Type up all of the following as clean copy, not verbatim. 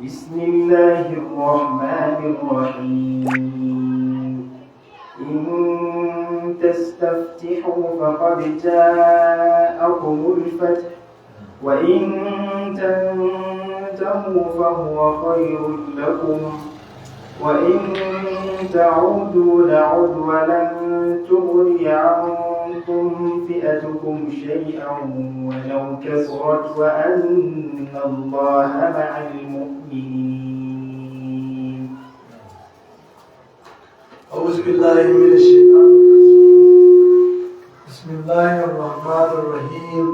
بسم الله الرحمن الرحيم إن تستفتحوا فقد جاءكم الفتح وإن تنتهوا فهو خير لكم وإن تعودوا نعد ولن تغني عنكم فئتكم شيئا ولو كثرت وأن الله مع المؤمنين. أعوذ بالله من الشيطان الرجيم. بسم الله الرحمن الرحيم.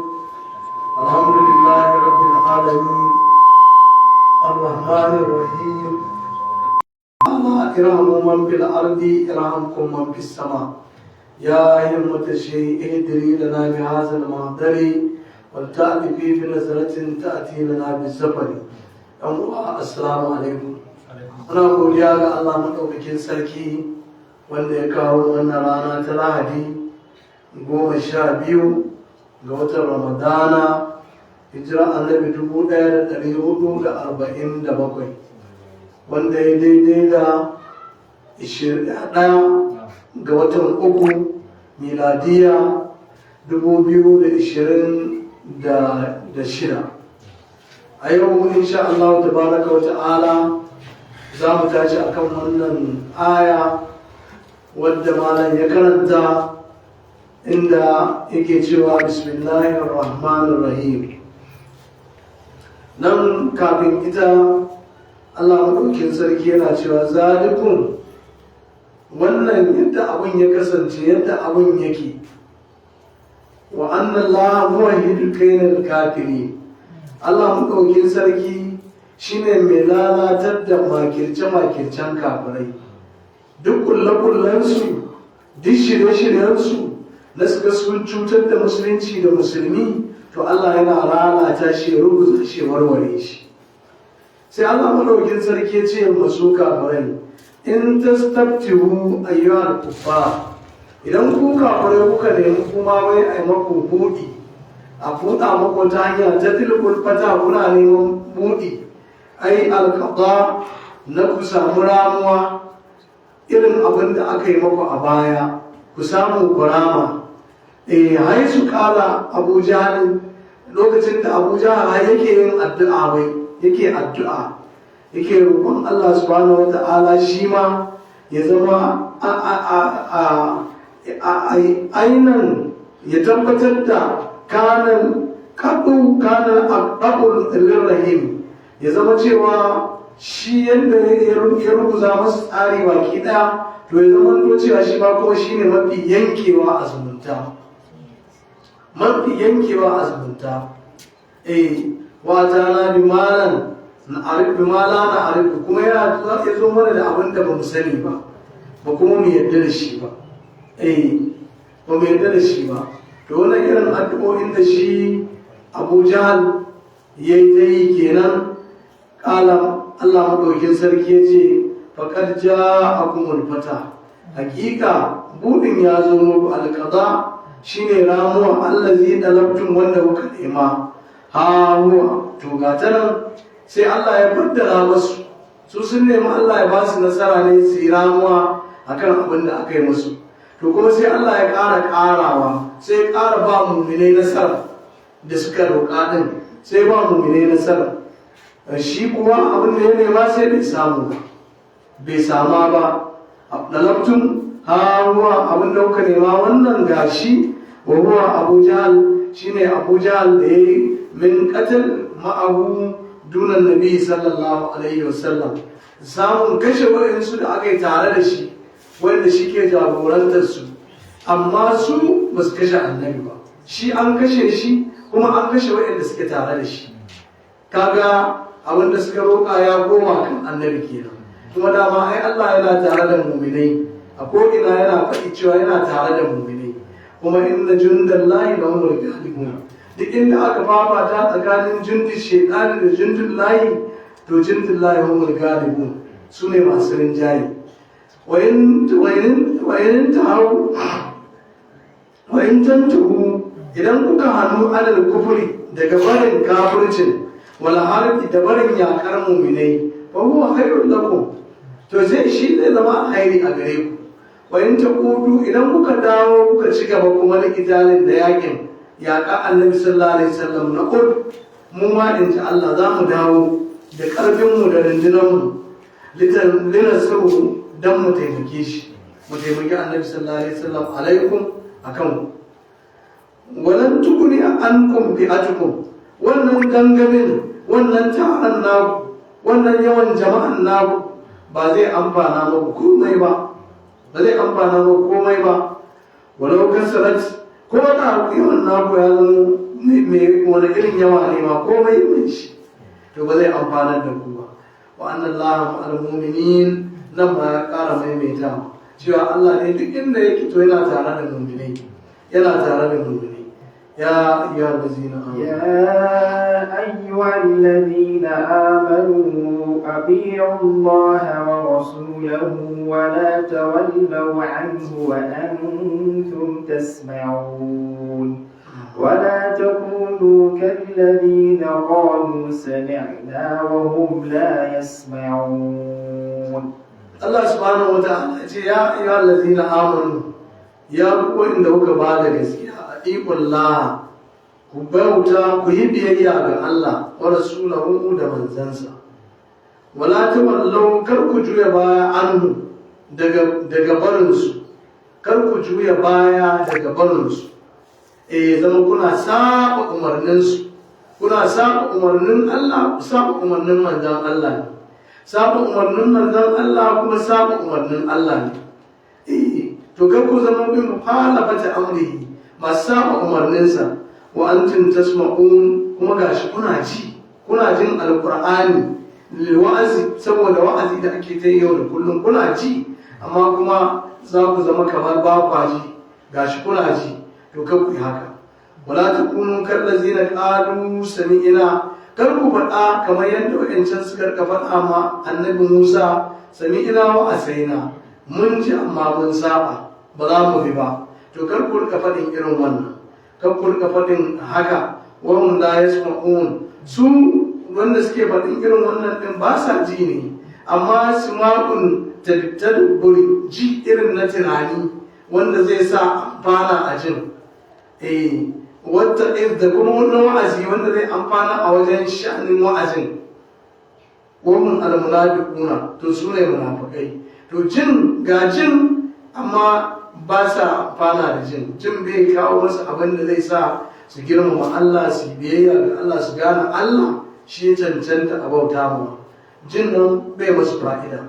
الحمد لله رب العالمين الرحمن الرحيم. ارحموا من في الأرض ارحمكم من في السماء. يا همة الشيء اهدري لنا بهذا المحضر ولتأتي بنظرة تأتي لنا بالزفر. السلام عليكم. Muna godiya ga Allah maɗaukakin sarki wanda ya kawo wannan rana ta Lahadi 12 ga watan Ramadana hijira annabi 1447 wanda ya daidai da 21 ga watan uku miladiya 2026. A yau insha Allah tabaraka wa ta'ala za mu tashi akan wannan aya wadda malam ya karanta inda yake cewa bismillahir rahmanir rahim. Nan kafin ita Allah madaukin sarki yana cewa zalikum, wannan yadda abin ya kasance yadda abin yake, wa anna Allah muwahhidul kainal kafiri. Allah madaukin sarki shine mai lalatar da makirce-makircen kafirai, duk kulle-kullensu, duk shirye-shiryensu na suka sun cutar da musulunci da musulmi, to Allah yana lalata shi, rubuta shi, warware shi. Sai Allah madaukin sarki ce masu kafirai, in tastabtihu ayyuhal kuffar, idan ku kafirai kuka nemi kuma wai ai maku buɗi, a buɗa maku ta hanya ta tilkul fata, kuna neman buɗi, ai alƙada na ku samu ramuwa irin abin da aka yi maku a baya, ku samu kurama. Hai su kala Abu Jahal, lokacin da Abu Jahal yake yin addu'a, wai yake addu'a, yake roƙon Allah subhanahu wa ta'ala shi ma ya zama ainan ya tabbatar da kanan aqdabul lirrahim, ya zama cewa shi yadda ya rubuta masu tsari baki ɗaya, to ya zama to cewa shi ba kuma shi ne mafi yankewa a zumunta. Wata na bimalan na arifu kuma ya zo mana da abin da ba mu sani ba, ba kuma mu yarda da shi ba. Ba mu yarda da shi ba. To wannan irin addu'o'in da shi Abu Jahal ya yi kenan. Kala Allah maɗaukin sarki ya ce faƙar ja'akumul fata, hakika buɗin ya zo muku. Alƙaza shine ramuwa, allazi dalabtum wanda kuka nema. Ha huwa, to ga ta nan sai Allah ya faddala masu, su sun nemi Allah ya ba su nasara ne su yi ramuwa akan abin da aka yi musu. To kuma sai Allah ya ƙara ƙarawa, sai ya ƙara ba mu'minai nasara da suka roƙa ɗin, sai ba mu'minai nasara. Shi kuwa abin da ya nema sai bai samu ba, bai sama ba. Dalabtum ha huwa, abin da kuka nema wannan gashi, wa huwa Abu Jahal, shine Abu Jahal da yayi min qatl ma'ahu dunan nabi sallallahu alaihi wasallam, samun kashe waɗansu da aka yi tare da shi wanda shi ke jagorantar su, amma su ba su kashe annabi ba, shi an kashe shi kuma an kashe waɗanda suke tare da shi. Kaga abinda suka roƙa ya koma kan annabi kenan. Kuma dama ai Allah yana tare da mu'minai, a ko'ina yana faɗi cewa yana tare da mu'minai, kuma inna jundallahi lahumul ghalibun. Duk inda aka fafata tsakanin jundin shaytani da jundin lahi, to jundin lahi humul ghalibun, su ne masu rinjaye. Wayin tantuhu, idan kuka hannu alal kufuri daga barin kafircin, wala harbi da barin yakar mu'minai fa huwa khairul lakum to zai zama alheri a gare ku wa in taqudu idan kuka dawo kuka ci gaba kuma da kitalin da yakin yaƙa annabi sallallahu alaihi wasallam na Uhud mu ma in ji Allah za mu dawo da ƙarfin mu da rundunar mu linasru dan mu taimake shi mu taimaki annabi sallallahu alaihi wasallam alaikum akan ku walan tukuni ankum bi'atukum wannan gangamin wannan taron naku wannan yawan jama'an naku ba zai amfana muku komai ba walau kasarat ko da yawan naku ya zama mai wani irin yawa ne ma komai mai shi to ba zai amfana da ku ba wa annan laha ma'al mu'minin nan ma ya ƙara maimaita cewa Allah ne duk inda yake to yana tare da mu'minai يا أيها الذين آمنوا أطيعوا الله ورسوله ولا تولوا عنه وأنتم تسمعون ولا تكونوا كالذين قالوا سمعنا وهم لا يسمعون الله سبحانه وتعالى يا أيها الذين آمنوا يا قوة إنه كبار gaskiya iqullah ku bauta ku yi biyayya ga Allah wa rasulahu da manzansa wala tawallu kar ku juya baya anhu daga barinsu kar ku juya baya daga barinsu zama kuna saba umarninsu kuna saba umarnin Allah saba umarnin manzan Allah saba umarnin manzan Allah kuma saba umarnin Allah ne to kar ku zama bin mukhalafati amrihi masu saba umarninsa wa antum tasma'un kuma gashi kuna jin alqur'ani wa'azi saboda wa'azi da ake ta yau da kullum kuna ji amma kuma za ku zama kamar ba kwaji gashi kuna ji to kar ku yi haka wala takunu kallazina qalu sami'na kar ku faɗa kamar yadda wayancan suka faɗa ma annabi Musa sami'na wa asaina mun ji amma mun saba ba za mu bi ba to kar ku rika faɗin irin wannan kar ku rika faɗin haka wa hum la yasma'un su wanda suke faɗin irin wannan din ba sa ji ne amma sima'un tadabburi ji irin na tunani wanda zai sa amfana a jin wata da kuma wannan wa'azi wanda zai amfana a wajen sha'anin wa'azin wa hum al-munafiquna to su ne munafikai to jin amma ba sa amfana da jin bai kawo wasu abin da zai sa su girmama Allah su biyayya ga Allah su gane Allah shi ya cancanta a bauta mu jin nan bai masu fa'ida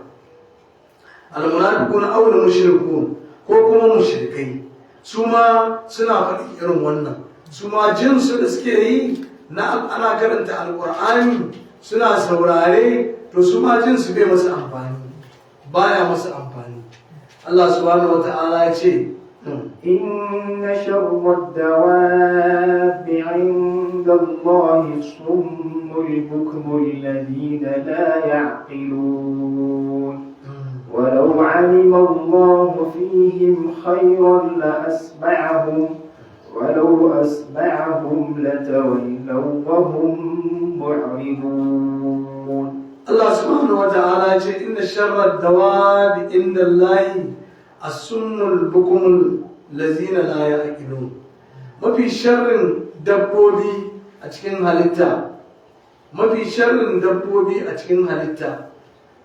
almunafiquna aw mushrikun ko kuma mushrikai su ma suna faɗi irin wannan su ma jin su da suke yi na ana karanta alqur'ani suna saurare to su ma jin su bai masu amfani baya masu amfani Allah subhanahu wata'ala ya ce إن شر الدواب عند الله الصم البكم الذين لا يعقلون ولو علم الله فيهم خيرا لأسمعهم ولو أسمعهم لتولوا وهم معرضون Allah subhanahu wa ta'ala ce inna sharra dawabi inda Allahi as-sunnul bukumul lazina la ya'qilun mafi sharrin dabbobi a cikin halitta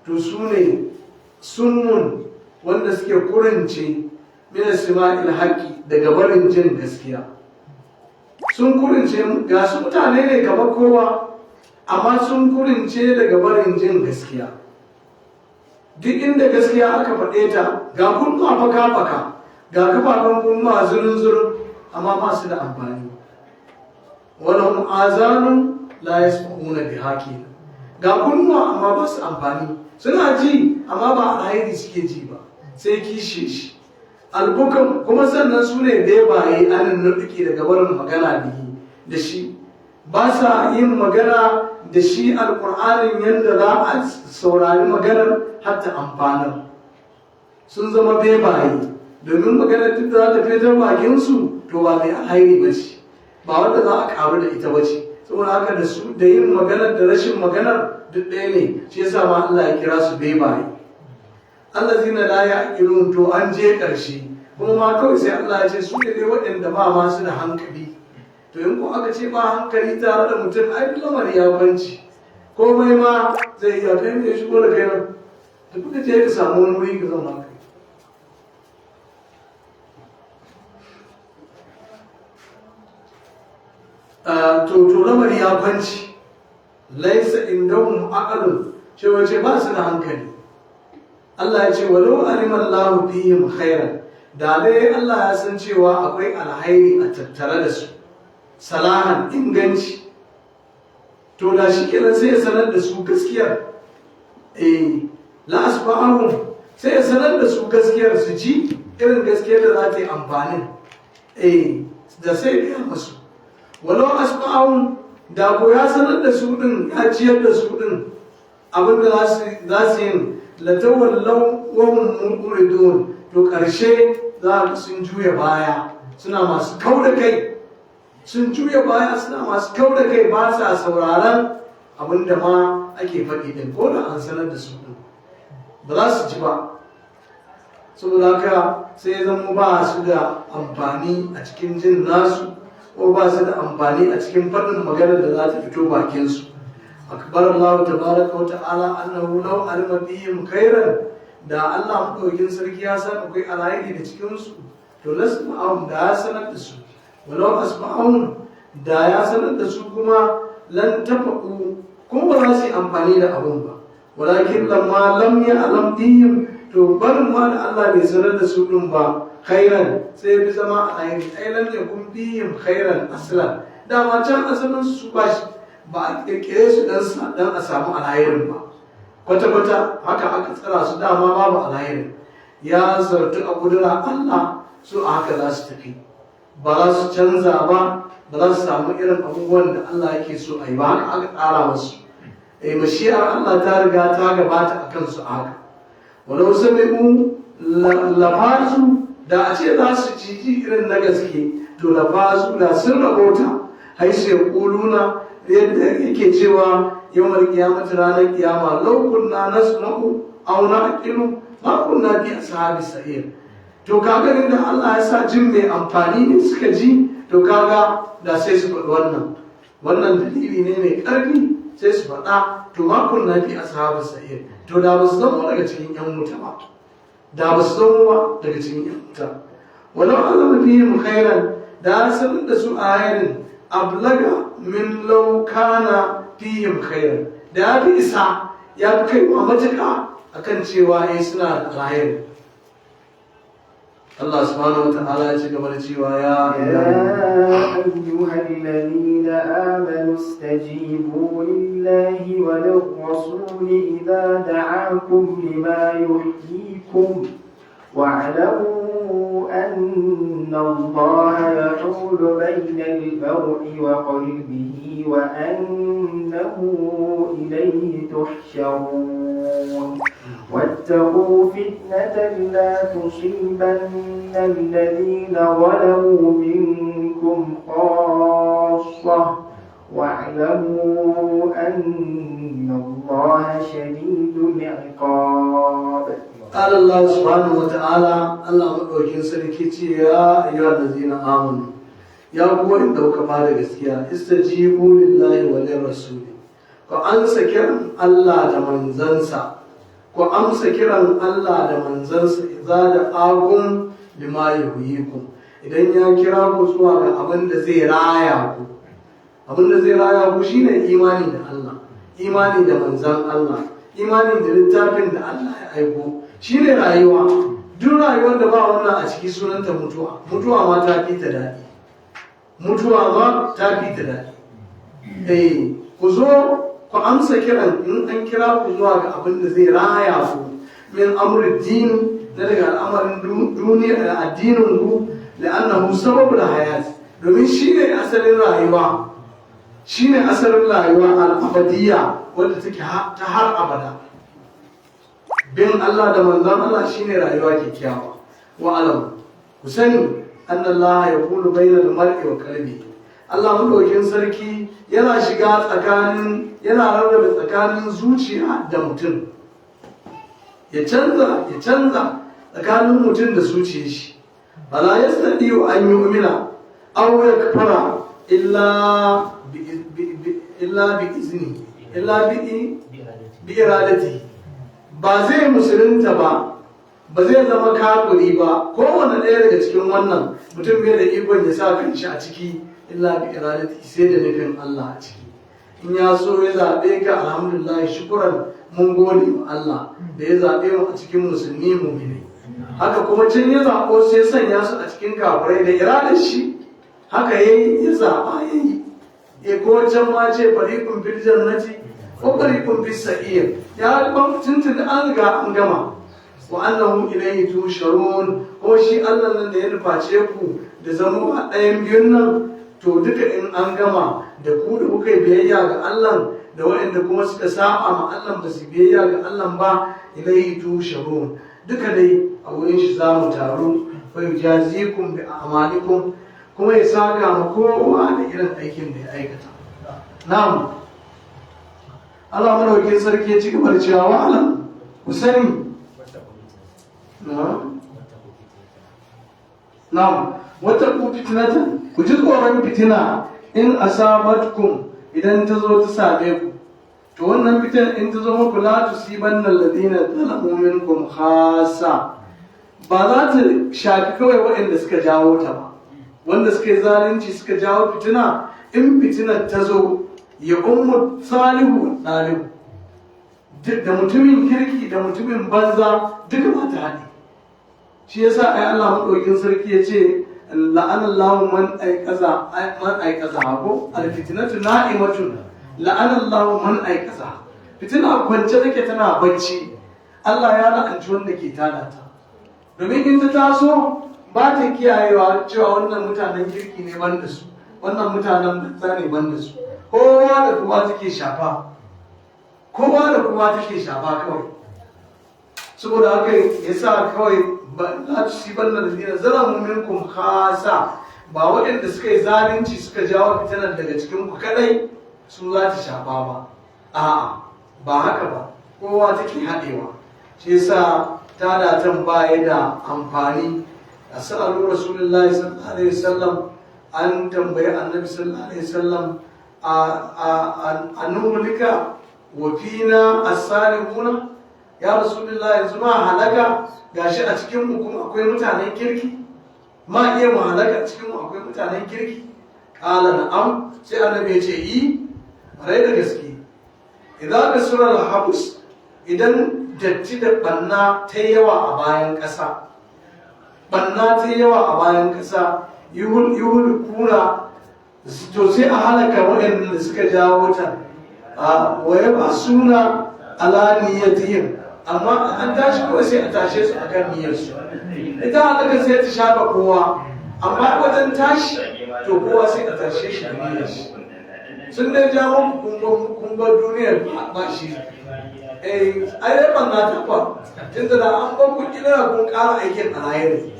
to su ne sunmun wanda suke kurince min isma'il haqqi daga barin jin gaskiya sun kurince ga su mutane ne kamar kowa amma sun kurince daga barin jin gaskiya duk inda gaskiya aka faɗe ta ga kunnuwa faka-faka ga kafafen kunnuwa zurin-zurin amma ba su da amfani wani azanun la ya sma'una bi haƙi ga kunnuwa amma ba su amfani suna ji amma ba a hairi suke ji ba sai kishe shi albukan kuma sannan su ne bebaye anin nuɗuki daga barin magana da shi ba sa yin magana da shi alƙur'anin yadda za a saurari maganar hatta amfanar sun zama bebaye domin maganar duk da za ta fitar bakinsu to ba mai alhairi ba ce ba wanda za a karu da ita ba ce saboda haka da su da yin maganar da rashin maganar duk ɗaya ne, shi yasa ma Allah ya kira su bebaye. allazina la ya'qilun, to an je ƙarshe kuma ma kawai sai Allah ya ce su ne dai waɗanda ba ma su da hankali. To in ko aka ce ba hankali tare da mutum ai lamari ya banci, komai ma zai iya kai ne shigo da kai nan da kuka je ka samu wani wuri ka zauna kai. To lamari ya banci, laisa indahum aqalun, cewa ce ba su da hankali. Allah ya ce walau alima Allahu fihim khairan, da dai Allah ya san cewa akwai alhairi a tattare da su, salahan inganci, to da shi kenan sai ya sanar da su gaskiyar. La asba'ahum, sai ya sanar da su gaskiyar su ji irin gaskiyar da za ta yi amfanin. Da sai ya masu walau asba'ahum, da ko ya sanar da su din, ya ciyar da su din abinda za su yin, latawallau wa hum muridun, to ƙarshe za sun juya baya suna masu kauda kai, sun juya baya suna masu kauda kai, ba sa sauraron abinda ma ake faɗi din, ko da an sanar da su din ba za su ji ba. Saboda haka sai ya zama ba su da amfani a cikin jin nasu, ko ba su da amfani a cikin faɗin maganar da za ta fito bakinsu. akbar Allah tabaraka wa ta'ala annahu law alima bihim khairan, da Allah madaukin sarki ya san akwai alheri da cikin su, to lasma'ahum, da ya sanar da su, walau asma'ahum, da ya sanar da su kuma lan tafaqu, kuma ba za su yi amfani da abun ba. Walakin lamma lam ya'lam bihim, to barin ma da Allah bai sanar da su din ba khairan, sai bi zama alheri. Ai lam yakun bihim khairan aslan, dama can asalin su ba shi, ba a kirkire su dan a samu alhairin ba, kwata-kwata haka aka tsara su, dama babu alhairin. Ya zartu a kudura Allah, su a haka za su tafi, ba za su canza ba, ba za su samu irin abubuwan da Allah yake so a yi ba, haka aka tsara masu. Mashiyar Allah ta riga ta gabata a kansu a haka. Walau sami'u lafazu, da a ce za su ciji irin na gaske, to lafazu da sun rabota, haisu ya kuluna, yadda yake cewa yawmal qiyamati, ranar kiyama, law kunna nasma'u aw naqilu ma kunna bi ashabi sa'ir. To kaga inda Allah ya sa jin mai amfani ne suka ji, to kaga da sai su faɗi wannan dalili ne mai ƙarfi, sai su faɗa to ma kunna bi ashabi sa'ir, to da ba su zama daga cikin yan wuta ba, da ba su zama daga cikin yan wuta. walau alama bihim khairan, da sanin da su ayarin ablaga min law kana fihim khairan, da ya fi isa, ya fi kai wa matuƙa akan cewa suna da alhairi. Allah subhanahu wa ta'ala ya ci gaba da cewa ya ayyuhal ladina amanu istajibu lillahi wa lirrasuli idza da'akum lima yuhyikum wa'lamu anna Allaha yahulu bayna al-mar'i wa qalbihi wa annahu ilayhi tuhsharun. واتقوا فتنة لا تصيبن الذين ظلموا منكم خاصة واعلموا أن الله شديد العقاب. قال الله سبحانه وتعالى الله مدوكين سركي يا أيها الذين آمنوا يا قوة إن دوك بعد gaskiya استجيبوا لله وللرسول وأنسى كرم الله تمنزنسا ku amsa kiran Allah da manzansa idza da agum lima yuhyikum, idan ya kira ku zuwa ga abin da zai raya ku. Abin da zai raya ku shine imani da Allah, imani da manzan Allah, imani da littafin da Allah ya aiko, shine rayuwa. Duk rayuwar da ba wannan a ciki sunanta mutuwa. Mutuwa ma ta fi ta daɗi. Mutuwa ma ta fi ta daɗi. Ku zo ku amsa kiran, in an kira ku zuwa ga abin da zai raya ku min amri din, na daga al'amarin duniya da addinin ku, la'annahu sababul hayat, domin shine asalin rayuwa, shine asalin rayuwa al-abadiyya wanda take ta har abada. Bin Allah da manzon Allah shine rayuwa kyakkyawa. Wa alam, ku sani anna Allah yaqulu bainal mar'i wa qalbihi, Allah madaukin sarki yana shiga yana rarrabe tsakanin zuciya da mutum, ya canza tsakanin mutum da zuciyar shi. Bala yastadiu an yu'mina aw yakfara illa bi izni illa bi iradati. Ba zai musulunta ba zai zama kafiri ba, kowane ɗaya daga cikin wannan mutum bai da ikon ya sa kanshi a ciki illa bi iradati, sai da nufin Allah a ciki. In ya so ya zaɓe ka, alhamdulillah, shukuran, mun gode wa Allah da ya zaɓe mu a cikin musulmi mu'minai. Haka kuma can ya zaɓo sai sanya su a cikin kafirai da iradar shi, haka ya zaɓa ya ko can ma ce fariqun fil jannati wa fariqun fis sa'ir. Ya ban tuntun an riga an gama. Wa annahu ilayhi tusharun, ko shi Allah nan da ya nuface ku da zama a ɗayan biyun nan, to duka in an gama da ku da kuka yi biyayya ga Allah da waɗanda kuma suka saba ma Allah ba su biyayya ga Allah ba, ilayhi tusharun, duka dai a wurin shi za mu taru. Fa yujazikum bi a'malikum, kuma ya saka ma kowa da irin aikin da ya aikata. Na'am, Allah madaukakin sarki ya ci gaba da cewa wa alam, ku sani. Na'am, wata ku fitinatan, ku ji tsoron fitina in asabatkum, idan ta zo ta same ku. To wannan fitan in ta zo muku, la tusibanna alladhina zalamu minkum khassa, ba za ta shafi kawai waɗanda suka jawo ta ba. Wanda suka yi zalunci suka jawo fitina, in fitinar ta zo, ya ummu salihu ɗalibu, da mutumin kirki da mutumin banza duka ba ta haɗe. Shi yasa ai Allah madaukin sarki ya ce la'anallahu man aiqaza ko alfitnatu na'imatun, la'anallahu man aiqaza. Fitina kwance take tana bacci, Allah ya la'anci wanda ke tada ta. Domin in ta taso ba ta kiyayewa cewa wannan mutanen kirki ne ban da su, wannan mutanen banza ne ban da su. Kowa da kowa take shafa, kawai. Saboda haka yasa kawai la tusibanna alladhina zalamu minkum khassa, ba waɗanda suka yi zalunci suka jawo fitinar daga cikin ku kadai su za ta shafa ba. A'a, ba haka ba, kowa take haɗewa. Shi yasa tadatan baya da amfani. Asalu rasulullahi sallallahu alaihi wasallam, an tambayi annabi sallallahu alaihi wasallam a nuhulika wa fina as-salihuna, ya rasulullahi yanzu ma halaka, gashi a cikin mu kuma akwai mutanen kirki, ma iya mu halaka a cikin mu akwai mutanen kirki. Qala na'am, sai annabi ya ce yi, bare da gaske. Idan ka sura al-habus, idan datti da banna ta yawa a bayan ƙasa, yuhul kura, to sai a halaka waɗanda suka jawo ta. Waye ba suna ala niyyatihim, amma an tashi kawai sai a tashe su akan niyyarsu. Ita halaka sai ta shafa kowa, amma wajen tashi to kowa sai a tashe shi da niyyarsu. Sun dai jawo kun bar duniyar ba shi. Ai ban na taɓa, tunda da an ban kun kila kun ƙara aikin a rayar.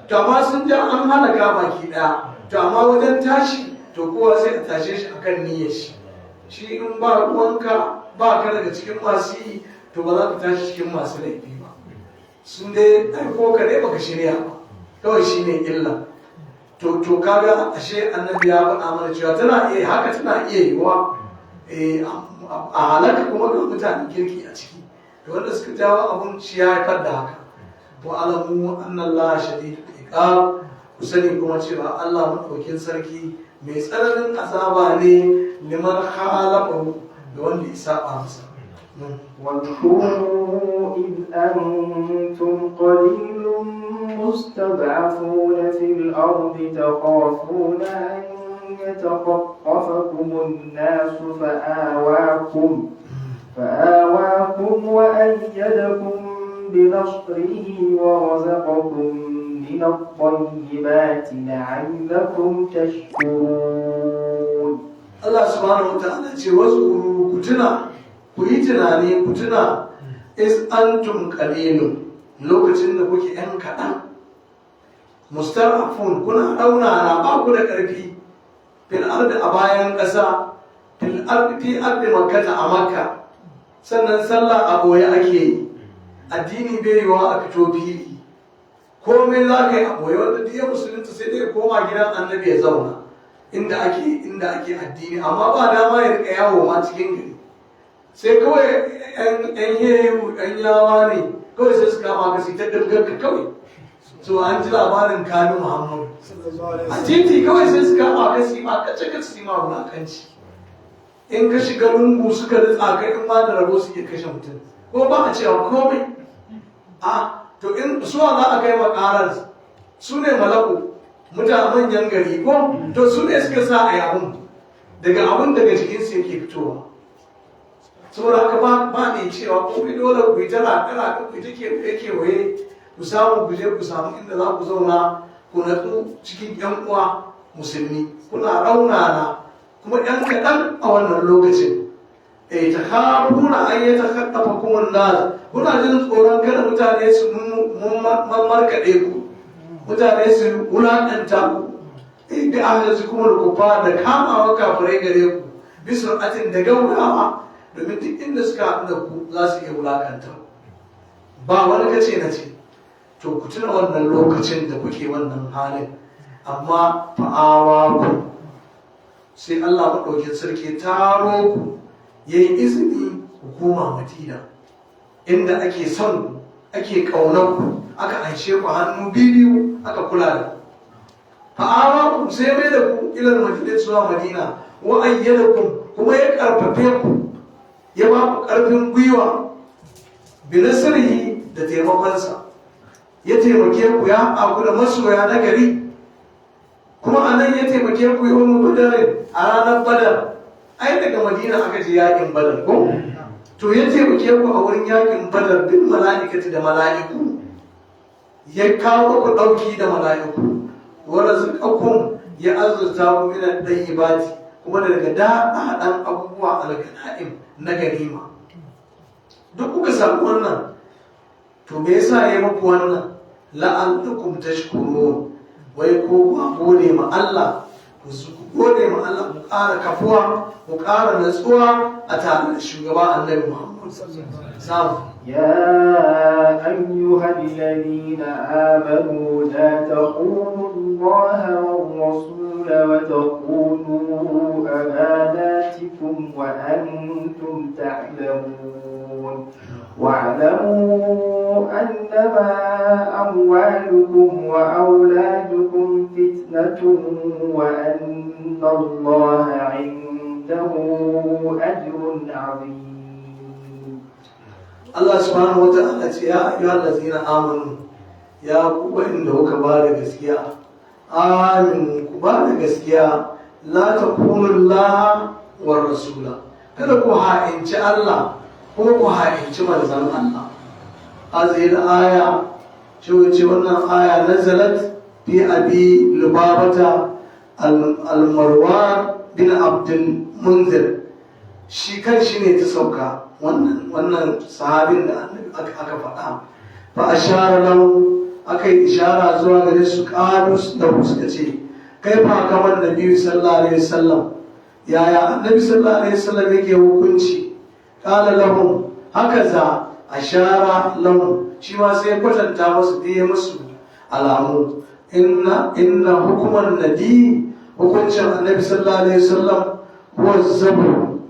To amma sun ja an halaka baki ɗaya, to amma wajen tashi to kowa sai a tashe shi akan niyyar shi. Shi in ba ruwanka, ba ka daga cikin masu yi, to ba za ka tashi cikin masu laifi ba. Sun dai aiko ka dai baka shirya ba, kawai shi ne illa. To kaga ashe annabi ya faɗa mana cewa tana iya yiwuwa a halaka kuma ga mutanen kirki a ciki. To wanda suka jawo abun shi ya haifar da haka. Wa alamu annallaha shadidul iqab, ku sani kuma cewa Allah madaukakin sarki mai tsananin azaba ne liman khalafahu, da wanda ya saba masa. واذكروا إذ أنتم قليل مستضعفون في الأرض تخافون أن يتخطفكم الناس فآواكم وأيدكم بنصره ورزقكم من الطيبات لعلكم تشكرون. Allah subhanahu wa ta'ala ce wasu ku yi tunani, ku tuna is antum qalilun, lokacin da kuke yan kaɗan, mustarafun, kuna raunana, ba ku da ƙarfi, fil ardi a bayan ƙasa, fil ardi fi ardi makkata a makka. Sannan sallah a boye ake yi, addini bai yiwa a fito fili, komai za ka yi a boye. Wanda duk ya musulunta sai dai koma gidan annabi ya zauna inda ake addini, amma ba dama ya rika yawo ma cikin gari. Sai kawai yan heyu yan yawa ne kawai sai su kama ka ta gargarka kawai. So an ji labarin Kanu Muhammadu a titi kawai sai su kama ka ma kace ma wulakanci. In ka shiga lungu suka ritsa kai in ma da rabo su iya kashe mutum ko ba a cewa komai. To in suwa za a kai makarar su ne malaku mutanen manyan gari ko to su ne suka sa a yabun daga jikinsu yake fitowa. Saboda haka ba ne cewa ko dole ku yi tara ku ta kewaye ku samu ku je ku samu inda za ku zauna ku natsu cikin yan uwa musulmi, kuna raunana kuma yan kaɗan a wannan lokacin. Ta kafuna an yi ta kaɗafa kuma nas, kuna jin tsoron kada mutane su markaɗe ku, mutane su wulaƙanta ku. Da ahli su kuma kufa da kamawa kafirai gare ku bisu atin da gaugawa, domin duk inda suka haɗu da ku za su iya wulaƙanta ku. Ba wani kace na ce, to ku tuna wannan lokacin da kuke wannan halin, amma fa'awa ku sai Allah maɗaukin sarki taro ku ya yi izini ku koma Madina inda ake son ku, ake ƙaunar ku, aka anshe ku hannu biyu aka kula da ku. Fa'awa ku sai mai da ku ilar Madina zuwa Madina, wa ayyana ku kuma ya ƙarfafe ku, ya ba ku ƙarfin gwiwa bi nasrihi da taimakonsa. Ya taimake ku ya haɗa ku da masoya na gari, kuma a nan ya taimake ku yawan badarin a ranar badar. Ai daga Madina aka je yakin badar ko? To ya taimake ku a wurin yakin badar bin mala'ikati da mala'iku, ya kawo ku ɗauki da mala'iku, wa razaqakum ya azurta ku min at-tayyibati, kuma daga daɗaɗan abubuwa al-ganaim na ganima. Duk kuka samu wannan, to me yasa ya muku wannan? La'allakum tashkurun, wai ko ku gode ma Allah, ku gode ma Allah, ku ƙara kafuwa, ku ƙara natsuwa a tare da shugaba Annabi Muhammad sallallahu. يا أيها الذين آمنوا لا تخونوا الله والرسول وتخونوا أماناتكم وأنتم تعلمون واعلموا أنما أموالكم وأولادكم فتنة وأن الله عنده أجر عظيم. Allah subhanahu wa ta'ala ce ya ayyuhal ladzina amanu, ya ku wanda kuka ba da gaskiya, amin ku ba da gaskiya, la takunu Allah war rasula, kada ku ha'inci Allah kuma ku ha'inci manzon Allah. Hazil aya ce wannan aya nazalat fi abi lubabata al-marwan bin abdul munzir, shi kan shi ne ta sauka wannan sahabin da aka faɗa. Fa ashara lahu, aka yi ishara zuwa gare su, qalu da suka ce kai fa kamar nabi sallallahu alaihi wasallam, yaya annabi sallallahu alaihi wasallam yake hukunci? Qala lahum hakaza, ashara lahum, shi ma sai kwatanta musu da musu alamu. Inna hukuman nabi, hukuncin annabi sallallahu alaihi wasallam huwa zabur,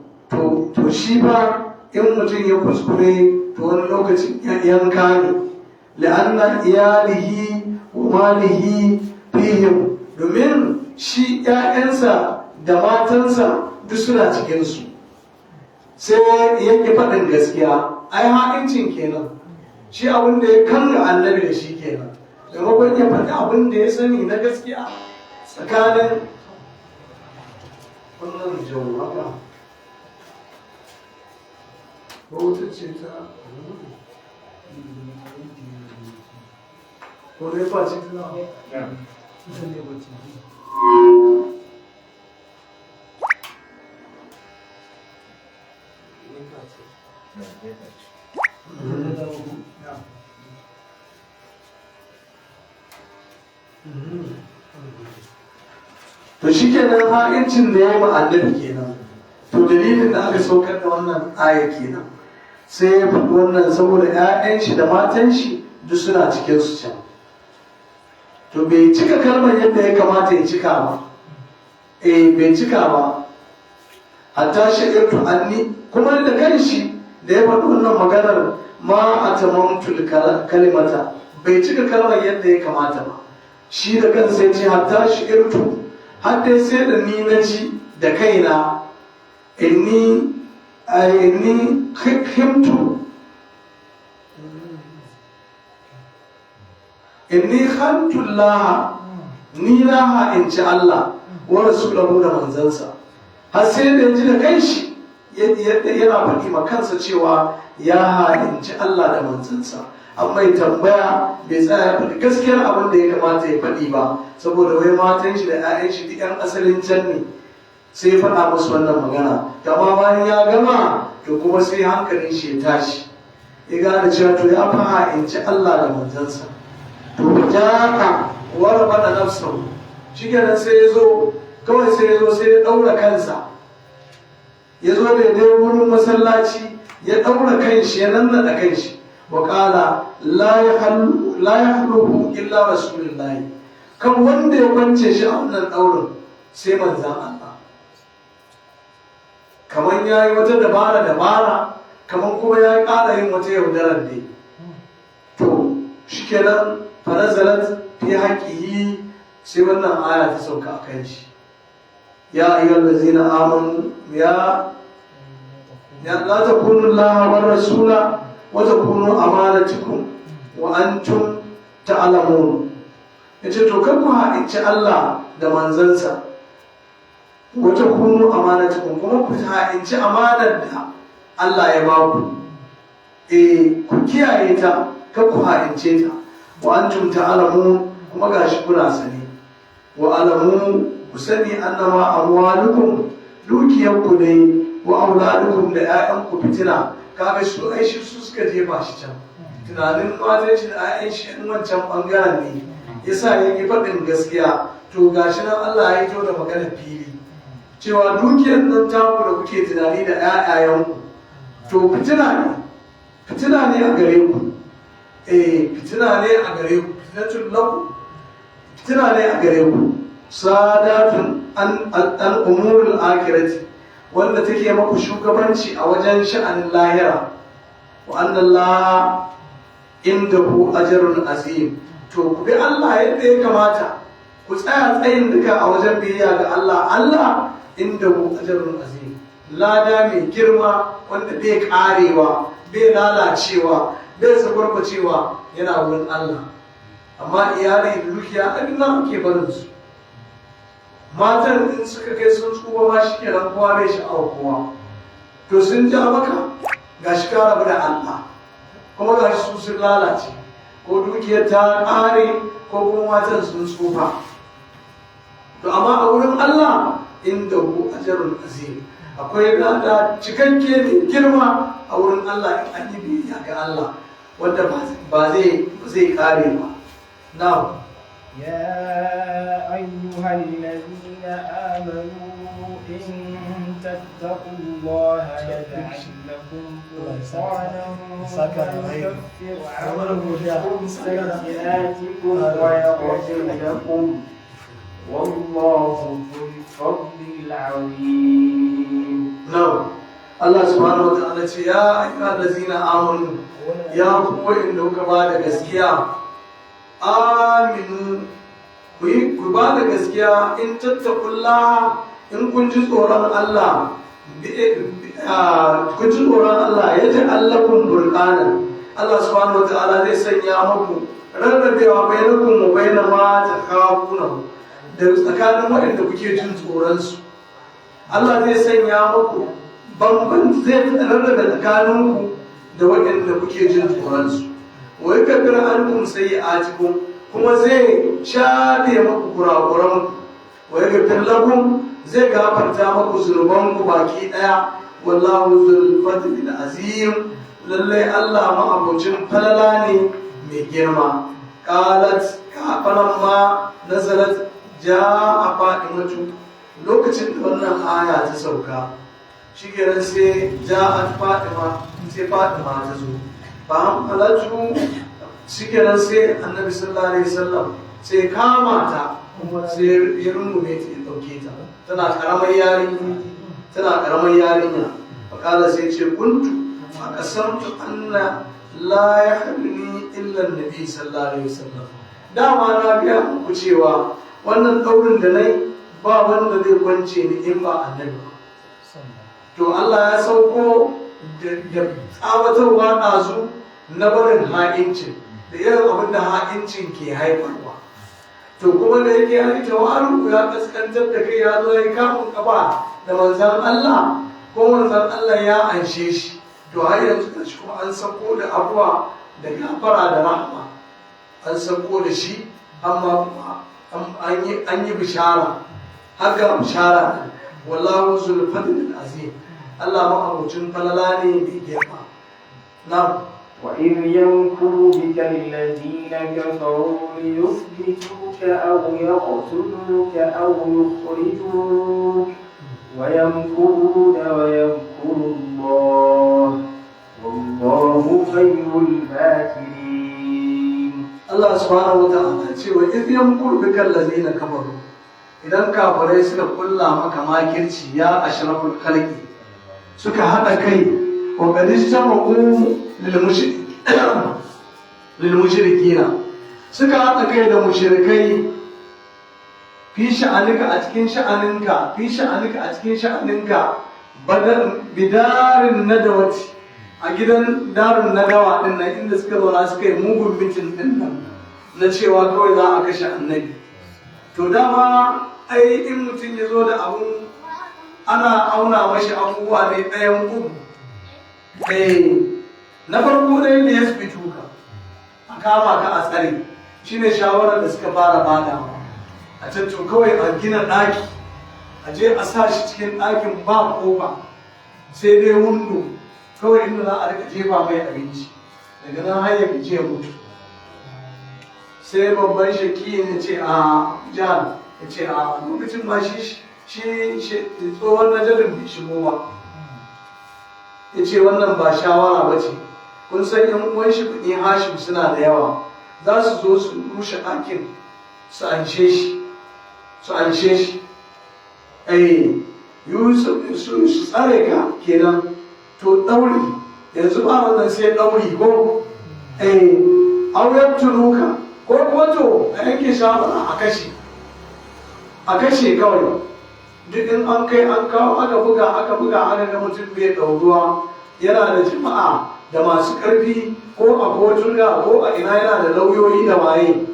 to shi ba in mutum ya kuskure to wani lokacin yanka ne. La'anna iyalihi wa malihi fihim, domin shi ‘ya'yansa da matansa duk suna cikinsu. Sai yake faɗin gaskiya, ai ha'incin kenan, shi abin da ya kanga annabi da shi kenan, maimakon ya faɗi abin da ya sani na gaskiya tsakanin wannan jawaba ko wata ce ta ko ne ba ce ta ita ne ba ce to shi kenan ha'incin da ya yi annabi kenan, to dalilin da aka saukar da wannan aya kenan sai ya faɗi wannan saboda 'ya'yan shi da matan shi duk suna cikin su can, to bai cika kalmar yadda ya kamata ya cika ba, bai cika ba. hatta sha'irtu anni, kuma da kanshi da ya faɗi wannan maganar ma a tamamtul kalimata, bai cika kalmar yadda ya kamata ba. Shi da kansa ya ce hatta sha'irtu, har dai sai da ni na ji da kaina inni himtu inni khantullaha, ni na ha'inci Allah wa rasulahu da manzansa. Har sai da ji da kanshi yana faɗi ma kansa cewa ya ha'inci Allah da manzansa, amma ya tambaya bai tsaya ya faɗi gaskiyar abin da ya kamata ya faɗi ba, saboda wai matan shi da 'ya'yan shi duk 'yan asalin can ne, sai ya faɗa musu wannan magana. Amma bayan ya gama to kuma sai hankalin shi ya tashi, ya gane cewa to ya fi ha'inci Allah da manzansa. To jaka wara faɗa nafsa, shi kenan sai ya zo kawai sai ya zo sai ya ɗaura kansa, ya zo da ya wurin masallaci ya ɗaura kanshi ya nannaɗa kanshi, wa ƙala la ya haluhu illa rasulullahi, kan wanda ya kwance shi a wannan ɗaurin sai manzan Allah. Kamar ya yi wata dabara, kamar kuma ya ƙara yin wata yaudarar dai. To shi kenan fanazalat fi haƙihi, sai wannan aya ta sauka a kan shi. Ya ayyuhal ladzina amanu ya la takunu Allah war rasula wa takunu amanatukum wa antum ta'lamun. Yace to kar ku haɗinci Allah da manzansa, wa takunu amanatukum, kuma ku haɗinci amanar da Allah ya ba ku. Ku kiyaye ta, kar ku haɗince ta. Wa antum ta'lamun, kuma gashi kuna sani. Wa alamu, ku sani annama amwalukum, dukiyarku ne, wa auladukum da 'ya'yanku fitina. Kaga su ai shi su suka jefa shi can, tunanin matan shi da 'ya'yan shi in wancan bangaren ne yasa ya yi faɗin gaskiya. To gashi nan Allah ya yi da magana fili cewa dukiyar nan taku da kuke tunani da 'ya'yayanku to fitina ne a gare ku. Fitina ne a gare ku, fitnatul lakum, fitina ne a gare ku. Sadatun an umurul akhirati, wanda take maku shugabanci a wajen sha'anin lahira. Wa anna Allah indahu ajrun azim, to ku bi Allah yadda ya kamata, ku tsaya tsayin duka a wajen biyayya ga Allah. Allah indahu ajrun azim, lada mai girma wanda bai karewa, bai lalacewa, bai sakwarkwacewa, yana wurin Allah. Amma iyalai da dukiya abin nan ake barin su. Matan in suka kai sun tsuba ma shi kenan kowa bai sha'awar kowa, to sun ja maka ga shi ka rabu da Allah, kuma ga shi su sun lalace, ko dukiyar ta ƙare ko kuma matan sun tsufa. To amma a wurin Allah inda hu ajrun azim, akwai lada cikakke mai girma a wurin Allah in an yi biyayya ga Allah, wanda ba zai ƙare ba. Now, يا أيها الذين آمنوا إن تتقوا الله يجعل لكم فرقانا ويكفر عنكم سيئاتكم ويغفر لكم والله ذو الفضل العظيم. نعم. الله سبحانه وتعالى يا أيها الذين آمنوا يا قوة إنك بعد gaskiya aminu, ku ba da gaskiya in tattakullah, in kun ji tsoron Allah, kun ji tsoron Allah ya ji allakun burkanan. Allah subhanahu wa ta'ala zai sanya muku rarrabewa bainakum wa baina ma takhafuna, da tsakanin waɗanda kuke jin tsoron su. Allah zai sanya muku zai rarrabe tsakaninku da waɗanda kuke jin tsoron su. Wai kafir ankum sayyi'atikum, kuma zai shafe maku kurakuran. Wai kafir lakum, zai gafarta maku zunubanku baki daya. Wallahu zul fadli azim, lalle Allah ma'abucin falala ne mai girma. Qalat kafaran ma nazalat a Fatimatu lokacin da wannan aya ta sauka shi kenan sai a Fatima sai Fatima ta zo ba halatu shi kenan sai Annabi sallallahu alaihi wasallam sai kama ta sai ya rungume ta ya dauke ta tana karamar yarinya fakala sai ce kuntu a kasamtu anna la yahdini illa annabi sallallahu alaihi wasallam dama na ga muku cewa wannan daurin da nayi ba wanda zai kwance ni in ba annabi to Allah ya sauko da tsawatarwa ɗazu na barin ha'incin da irin abin da ha'incin ke haifarwa to kuma da yake ya yi tawaru ya kaskantar da kai ya zo ya kamun kafa da manzan Allah ko manzan Allah ya anshe shi to har yanzu da shi kuma an sako da abuwa da gafara da rahma an sako da shi amma kuma an yi bishara haka bishara wallahu zul fadl azim Allah ma'abucin falala ne mai girma na وإذ يمكر بك الذين كفروا ليثبتوك أو يقتلوك أو يخرجوك ويمكرون ويمكر الله والله خير الماكرين. الله سبحانه وتعالى وإذ يمكر بك الذين كفروا idan kafirai suka kulla maka makirci ya ashraful khalqi suka hada kai wa qadishtamu lil mushrikina suka hada kai da mushrikai fi sha'anika a cikin sha'aninka bidarin nadawati a gidan darin nadawa din nan inda suka zauna suka yi mugun mitin din nan na cewa kawai za a kashe annabi to dama ai in mutum ya zo da abun ana auna mashi abubuwa ne ɗayan uku na farko dai ne ya fi tuka a kama ka a tsare shine shawarar da suka fara badawa a can to kawai a gina ɗaki a je a sa shi cikin ɗakin ba kofa sai dai wundo kawai inda za a rika jefa mai abinci daga nan har ya fice mutu sai babban shaki ya ce a jihar ya ce a lokacin ma shi tsohon najarin bai shigo ba ya ce wannan ba shawara ba ce kun san yan uwan shi kuɗi hashim suna da yawa za su zo su rushe ɗakin su anshe shi su tsare ka kenan to ɗauri yanzu ba wannan sai ɗauri ko auren tunuka ko kuma to a yanke shawara a kashe kawai duk in an kai an kawo aka buga aka ga mutum bai ɗauruwa yana da jama'a da masu ƙarfi ko a kotuna ko a ina yana da lauyoyi da waye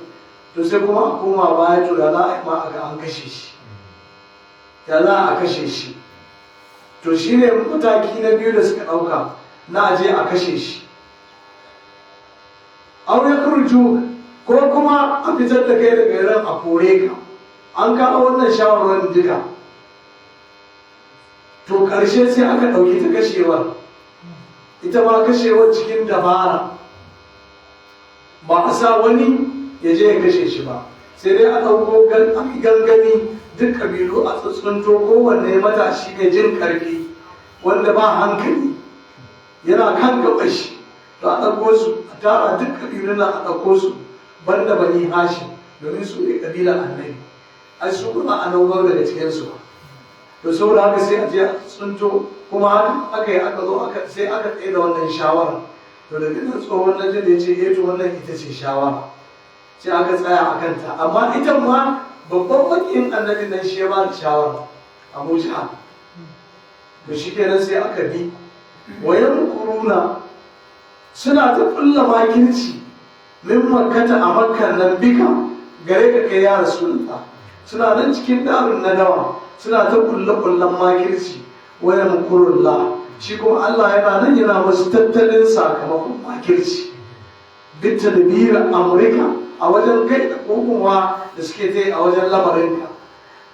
to sai kuma a koma baya to da za a yi ma a ga an kashe shi da za a kashe shi to shi ne mataki na biyu da suka ɗauka na aje a kashe shi aure kurju ko kuma a fitar da kai daga ran a kore ka an kawo wannan shawarwarin duka to ƙarshe sai aka ɗauki ta kashewar ita ma kashewar cikin dabara ba a sa wani ya je ya kashe shi ba sai dai a ɗauko gangami duk ƙabilu a tsuntsunto kowanne matashi mai jin ƙarfi wanda ba hankali yana kan gaba shi to a ɗauko su a tara duk ƙabilu na a ɗauko su banda bani hashi domin su ne ƙabilar annabi ai su kuma a naubar daga cikinsu ba to saboda haka sai a je a tsunto kuma haka aka yi aka zo sai aka tsaye da wannan shawara to daga nan tsohon najin ya ce to wannan ita ce shawara sai aka tsaya a kanta amma ita ma babban makiyin annabin nan shi ya ba da shawara Abu Jahal to shi kenan sai aka bi wayan kuruna suna ta kulla makirci min makkata a makkan nan bika gare ka kai ya rasulullah suna nan cikin darin nadawa suna ta kulle-kullen makirci wayan kurullah shi kuma Allah yana nan yana masu tattalin sakamakon makirci bitta da bira amurka a wajen kai da kokowa da suke ta yi a wajen lamarinka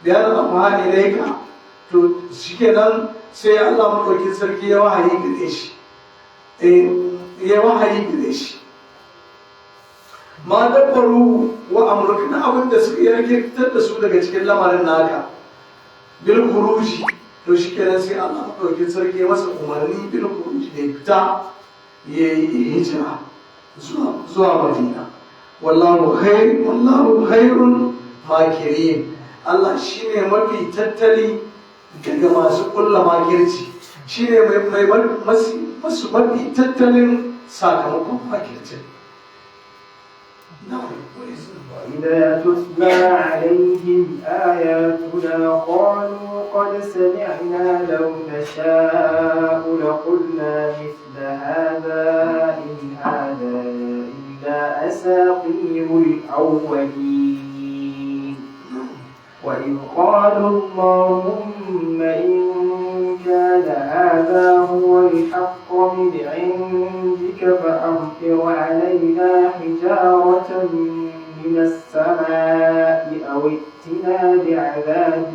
bayan amma ilaika to shi kenan sai Allah maɗaukin sarki ya wahayi gare shi ma dabbaru wa amurka na abin da suka yarke fitar da su daga cikin lamarin naka bil khuruji to shi kenan sai Allah ɗauki sarki masa umarni bil khuruji da fita ya yi hijira zuwa Madina wallahu khairun makirin Allah shine mafi tattali daga masu kulla makirci shine mai masu mafi tattalin sakamakon makircin. وإذا تتلى عليهم آياتنا قالوا قد سمعنا لو نشاء لقلنا مثل هذا إن هذا إلا أساطير الأولين وإذ قالوا اللهم إن كان هذا هو الحق من عندك فأمطر علينا حجارة من السماء أو ائتنا بعذاب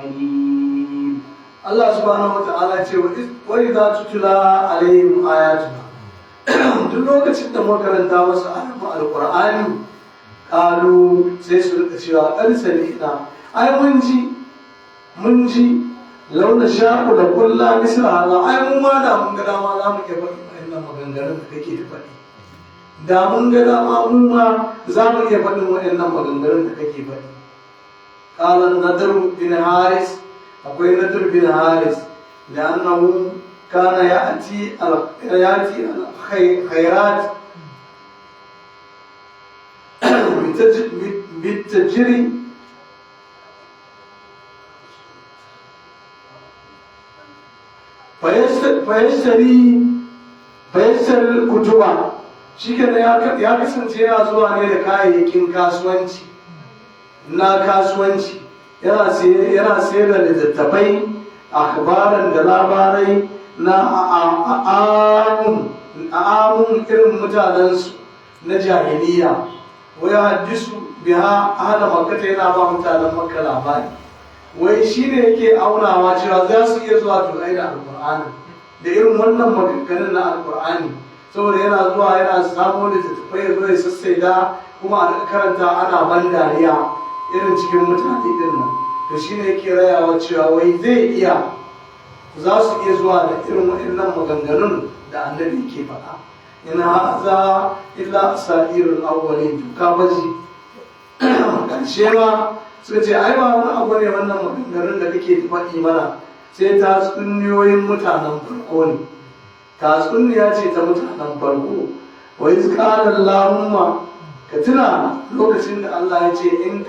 أليم. الله سبحانه وتعالى وإذا تتلى عليهم آياتنا duk lokacin da muka karanta wasu alƙur'ani ƙalu sai su rika cewa ƙarsa ne ina ai mun ji launa sha'u da kulla misra haza ai mun ma da mun ga dama za mu iya faɗi wa'annan maganganun da kake faɗi da mun ga dama mun ma za mu iya faɗin wa'annan maganganun da kake faɗi qalan nadr bin haris akwai nadr bin haris da annahu kana ya'ti al-khairat بالتجري فيشتري الكتب shikenan ya kasance yana zuwa ne da kayayyakin kasuwanci yana sayar da littattafai akhbaran da labarai na amun irin mutanensu na jahiliya wai haddisu biha ahla makkata yana ba mutanen makka labari wai shine yake aunawa cewa za su iya zuwa tulai da alqur'ani da irin wannan maganganun na alqur'ani saboda yana zuwa yana samu littattafai ya zo ya sassaida kuma a karanta ana ban dariya irin cikin mutane din nan to shine yake rayawa cewa wai zai iya za su iya zuwa da irin waɗannan maganganun da annabi ke faɗa in haza illa asairul awwalin ka baji karshe ma suka ce ai ba wani abu ne wannan maganganun da kake faɗi mana sai tatsuniyoyin mutanen farko ne tatsuniya ce ta mutanen farko wa iz qala allahumma ka tuna lokacin da Allah ya ce in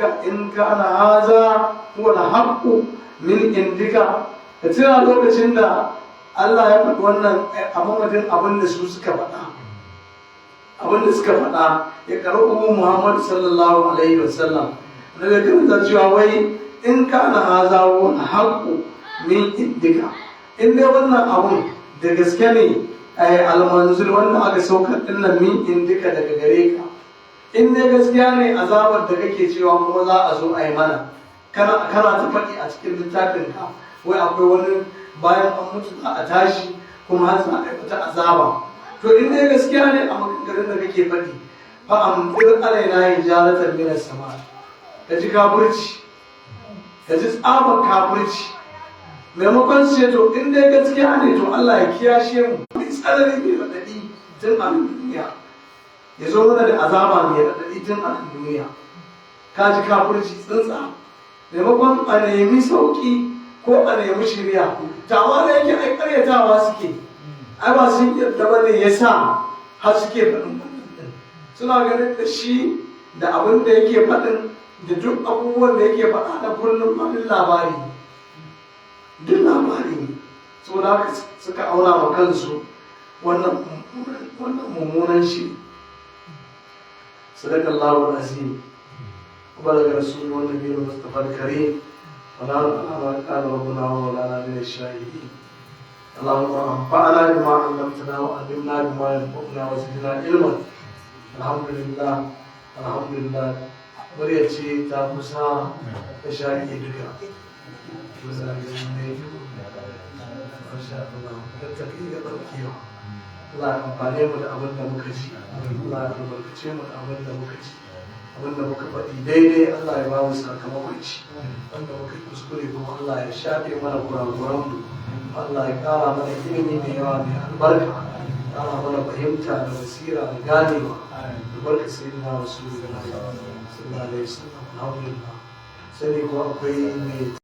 kana haza huwa al-haqqu min indika ka tuna lokacin da Allah ya faɗi wannan a mamadin abin da su suka faɗa ya karɓo Muhammad sallallahu alaihi wasallam daga karanta cewa wai in kana haza wa haqqu min indika in dai wannan abun da gaske ne almanzul wanda aka saukar dinnan min indika daga gare ka in dai gaskiya ne azabar da kake cewa kuma za a zo a yi mana kana ta faɗi a cikin littafin ka wai akwai wani bayan an mutu za a tashi kuma har za a yi wata azaba to in dai gaskiya ne a maganganun da kake faɗi fa amdir alaina hijaratan min as-sama ka ji kafirci ka ji tsabar kafirci maimakon sai to in dai gaskiya ne to Allah ya kiyashe mu mai tsanani mai raɗaɗi tun a duniya ya zo mana da azaba mai raɗaɗi tun a duniya ka ji kafirci tsintsa maimakon a nemi sauƙi ko a nemi shirya tawa da yake ai ƙaryatawa suke ai ba sun yadda ba ne ya sa har suke faɗin wannan suna ganin da shi da abin da yake faɗin da duk abubuwan da yake faɗa da kullum ma duk labari ne saboda haka suka aura ma kansu wannan mummunan shi sadakallahu al-azim وبلغ رسول والنبي المصطفى الكريم ونحن على ما قال ربنا ومولانا من الشاهدين اللهم انفعنا بما علمتنا وعلمنا بما ينفعنا وزدنا علما الحمد لله وريتي تا musa da shari'i duka masha Allah ta tafi ga barkiyo Allah ya amfane mu da abin da muka ji, Allah ya albarkace mu da abin da muka ji, abin da muka faɗi daidai Allah ya ba mu sakamakon shi, wanda muka yi kuskure kuma Allah ya shafe mana kurakuran mu, Allah ya ƙara mana ilimi mai yawa mai albarka, ƙara mana fahimta da basira da ganewa, albarka sai na wasu sallallahu alaihi wasallam. Alhamdulillah. Sai ko akwai mai